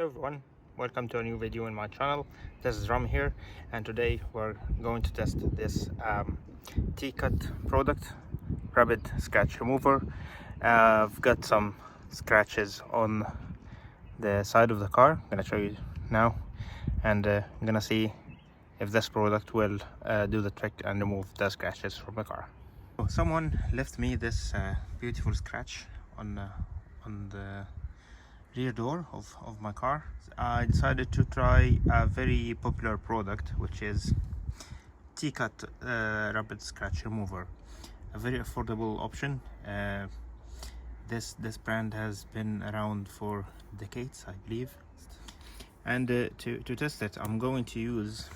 Hello everyone, welcome to a new video in my channel. This is Ram here, and today we're going to test this T-cut product, rapid scratch remover. I've got some scratches on the side of the car. I'm gonna show you now, and I'm gonna see if this product will do the trick and remove the scratches from the car. So someone left me this beautiful scratch on the rear door of my car. I decided to try a very popular product, which is T-cut rapid scratch remover, a very affordable option. This brand has been around for decades, I believe, and to test it, I'm going to use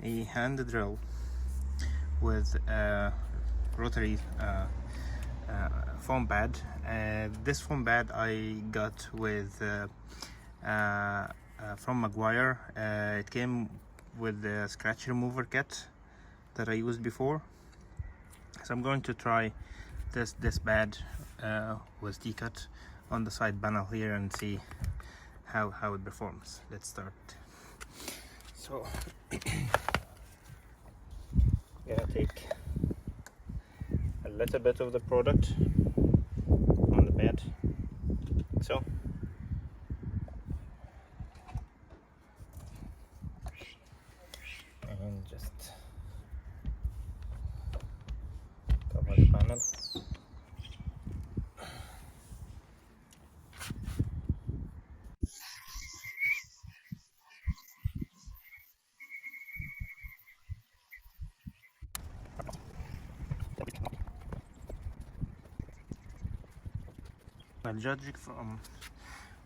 a hand drill with a rotary foam pad. This foam pad I got with from Maguire. It came with the scratch remover kit that I used before, so I'm going to try this pad with T-cut on the side panel here and see how it performs. Let's start. So gonna take a little bit of the product on the bed, so and just cover the panel. Well, judging from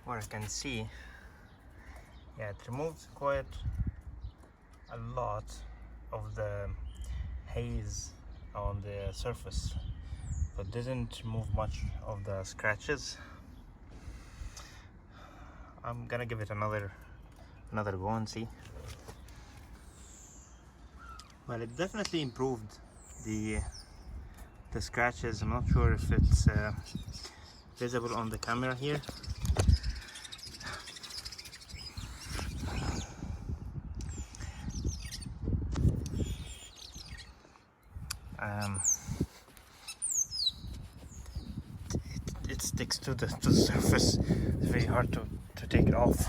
what I can see, yeah, it removes quite a lot of the haze on the surface, but didn't remove much of the scratches. I'm gonna give it another go and see. Well, it definitely improved the scratches. I'm not sure if it's visible on the camera here. It sticks to the surface. It's very hard to take it off.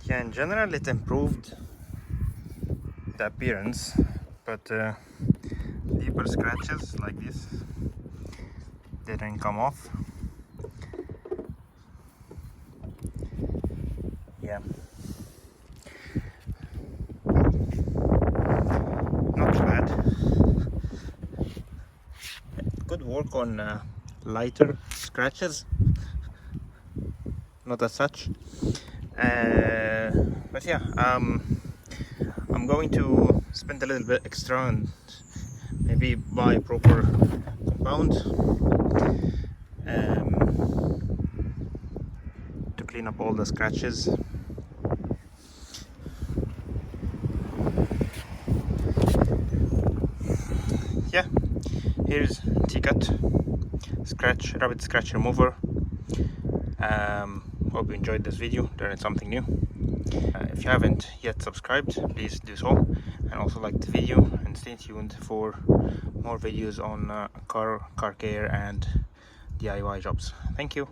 Yeah, in general it improved the appearance, but deeper scratches like this didn't come off. Yeah, not too bad. Good work on lighter scratches, not as such. But yeah, I'm going to spend a little bit extra and maybe buy proper compound to clean up all the scratches. Yeah, here's T-cut rapid scratch remover. Hope you enjoyed this video, learned something new. If you haven't yet subscribed, please do so, and also like the video, and stay tuned for more videos on car care and DIY jobs. Thank you.